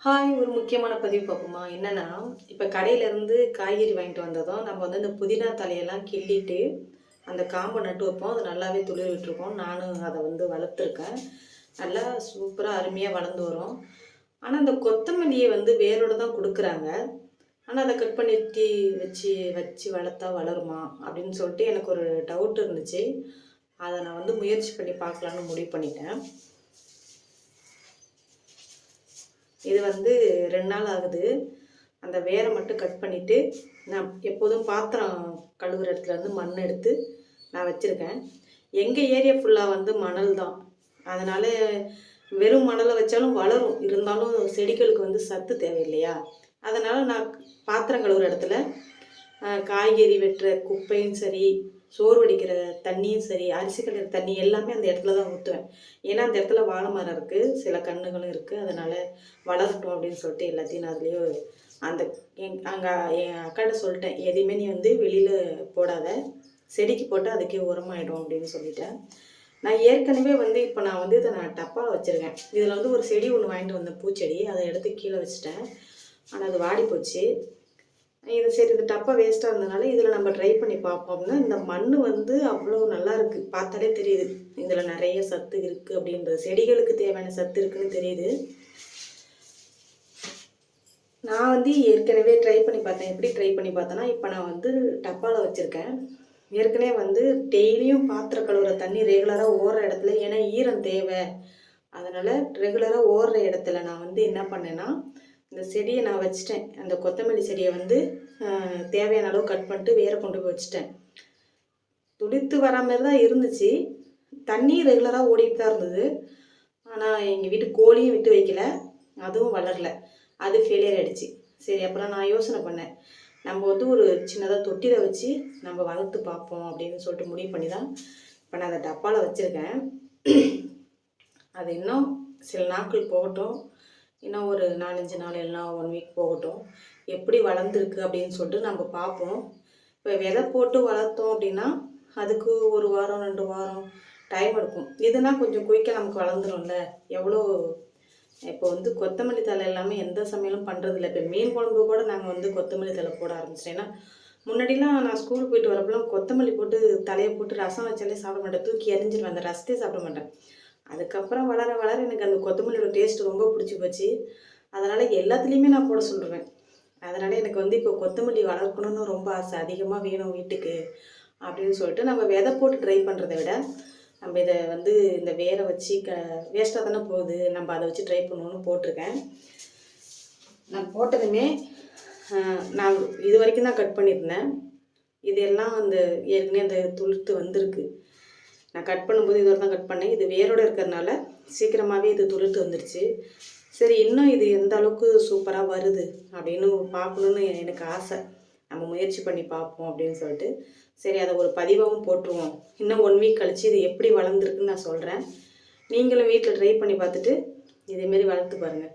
Hi! ஒரு முக்கியமான பதிவு பார்ப்போமா? என்னன்னா, இப்ப கடையிலேருந்து காய்கறி வாங்கிட்டு வந்ததும், நம்ம வந்து இந்த புதினா தழையெல்லாம் கிள்ளிட்டு, அந்த காம்ப நட்டு வைப்போம். அது நல்லாவே துளிர் விட்டுருக்கும். நானும் அத வந்து வளர்த்துருக்கேன். நல்லா சூப்பரா அருமையா வளர்ந்து வரும். ஆனா, அந்த கொத்தமல்லிய வந்து வேரோட தான் குடுக்குறாங்க. ஆனா, அத கட் பண்ணிட்டு வச்சு வச்சு வளர்த்தா வளருமா? அப்படின்னு சொல்லிட்டு எனக்கு ஒரு டவுட் இருந்துச்சு. அத நான் வந்து முயற்சி பண்ணி பார்க்கலான்னு முடிவு பண்ணிட்டேன். இது வந்து 2 நாள் ஆகுது. அந்த வேரை மட்டும் கட் பண்ணிவிட்டு, நான் எப்போதும் பாத்திரம் கழுவுற இடத்துலேருந்து மண் எடுத்து நான் வச்சுருக்கேன். எங்கள் ஏரியா ஃபுல்லாக வந்து மணல் தான். அதனால் வெறும் மணலை வச்சாலும் வளரும். இருந்தாலும் செடிகளுக்கு வந்து சத்து தேவை இல்லையா? அதனால் நான் பாத்திரம் கழுவுற இடத்துல காய்கறி வெட்டுற குப்பையும் சரி, சோறு வடிக்கிற தண்ணியும் சரி, அரிசி கழுவுற தண்ணி எல்லாமே அந்த இடத்துல தான் ஊற்றுவேன். ஏன்னா அந்த இடத்துல வாழை மரம் இருக்குது, சில கன்றுகளும் இருக்குது. அதனால் வளரட்டும் அப்படின்னு சொல்லிட்டு எல்லாத்தையும் நான் அதுலேயே அந்த அங்கே என் அக்காட்ட சொல்லிட்டேன், எதையுமே நீ வந்து வெளியில் போடாத, செடிக்கு போட்டு அதுக்கே உரமாயிடும் அப்படின்னு சொல்லிட்டேன். நான் ஏற்கனவே வந்து இப்போ நான் வந்து இதை நான் டப்பாவில் வச்சுருக்கேன். இதில் வந்து ஒரு செடி ஒன்று வாங்கிட்டு வந்தேன், பூச்செடி. அதை எடுத்து கீழே வச்சுட்டேன். ஆனால் அது வாடி போச்சு. இது சரி, இந்த டப்பா வேஸ்ட்டாக இருந்ததுனால இதில் நம்ம ட்ரை பண்ணி பார்ப்போம்னா, இந்த மண் வந்து அவ்வளோ நல்லா இருக்குது. பார்த்தாலே தெரியுது இதில் நிறைய சத்து இருக்குது அப்படின்றது. செடிகளுக்கு தேவையான சத்து இருக்குதுன்னு தெரியுது. நான் வந்து ஏற்கனவே ட்ரை பண்ணி பார்த்தேன். எப்படி ட்ரை பண்ணி பார்த்தேன்னா, இப்போ நான் வந்து டப்பாவில் வச்சுருக்கேன். ஏற்கனவே வந்து டெய்லியும் பாத்திரம் கழுவுற தண்ணி ரெகுலராக ஓடுற இடத்துல, ஏன்னா ஈரம் தேவை. அதனால் ரெகுலராக ஓடுற இடத்துல நான் வந்து என்ன பண்ணேன்னா, இந்த செடியை நான் வச்சுட்டேன். அந்த கொத்தமல்லி செடியை வந்து தேவையான அளவு கட் பண்ணிட்டு வேற கொண்டு போய் வச்சுட்டேன். துளிர்த்து வரா மாதிரி தான் இருந்துச்சு. தண்ணி ரெகுலராக ஓடிட்டு தான் இருந்தது. ஆனால் எங்கள் வீட்டு கோழியும் விட்டு வைக்கல, அதுவும் வளரல. அது ஃபெயிலியர் ஆகிடுச்சு. சரி, அப்புறம் நான் யோசனை பண்ணேன், நம்ம வந்து ஒரு சின்னதாக தொட்டியில் வச்சு நம்ம வளர்த்து பார்ப்போம் அப்படின்னு சொல்லிட்டு முடிவு பண்ணி தான் இப்போ நான் அதை டப்பாவில் வச்சுருக்கேன். அது இன்னும் சில நாட்கள் போகட்டும், இன்னும் ஒரு 4-5 நாள் இல்லைனா 1 வீக் போகட்டும், எப்படி வளர்ந்துருக்கு அப்படின்னு சொல்லிட்டு நம்ம பார்ப்போம். இப்போ விதை போட்டு வளர்த்தோம் அப்படின்னா அதுக்கு 1 வாரம் 2 வாரம் டைம் எடுக்கும். இதுனா கொஞ்சம் குயிக்காக நமக்கு வளர்ந்துரும்ல. எவ்வளோ இப்போ வந்து கொத்தமல்லி தழை எல்லாமே எந்த சமையலும் பண்ணுறதில்ல. இப்போ மீன் குழம்பு கூட நாங்கள் வந்து கொத்தமல்லி தழை போட ஆரம்பிச்சிட்டேன். ஏன்னா முன்னாடிலாம் நான் ஸ்கூல் போயிட்டு வரப்பெல்லாம் கொத்தமல்லி போட்டு தலையை போட்டு ரசம் வச்சாலே சாப்பிட மாட்டேன், தூக்கி எறிஞ்சிருவேன், அந்த ரசத்தையே சாப்பிட மாட்டேன். அதுக்கப்புறம் வளர வளர எனக்கு அந்த கொத்தமல்லியோட டேஸ்ட் ரொம்ப பிடிச்சி போச்சு. அதனால் எல்லாத்துலேயுமே நான் போட சொல்லுவேன். அதனால் எனக்கு வந்து இப்போ கொத்தமல்லி வளர்க்கணுன்னு ரொம்ப ஆசை, அதிகமாக வேணும் வீட்டுக்கு அப்படின்னு சொல்லிட்டு நம்ம விதை போட்டு ட்ரை பண்ணுறதை விட நம்ம இதை வந்து இந்த வேரை வச்சு வேஸ்ட்டாக தானே போகுது, நம்ம அதை வச்சு ட்ரை பண்ணுவோன்னு போட்டிருக்கேன். நான் போட்டதுமே நான் இது வரைக்கும் தான் கட் பண்ணியிருந்தேன். இதெல்லாம் அந்த ஏற்கனவே அந்த துளுர்த்து வந்திருக்கு. நான் கட் பண்ணும்போது இதோட தான் கட் பண்ணேன். இது வேரோடு இருக்கிறதுனால சீக்கிரமாகவே இது துளுர்த்து வந்துருச்சு. சரி, இன்னும் இது எந்த அளவுக்கு சூப்பராக வருது அப்படின்னு பார்க்கணுன்னு எனக்கு ஆசை. நம்ம முயற்சி பண்ணி பார்ப்போம் அப்படின்னு சொல்லிட்டு, சரி அதை ஒரு பதிவாகவும் போட்டுருவோம். இன்னும் 1 வீக் கழித்து இது எப்படி வளர்ந்துருக்குன்னு நான் சொல்கிறேன். நீங்களும் வீட்டில் ட்ரை பண்ணி பார்த்துட்டு இதேமாரி வளர்த்து பாருங்கள்.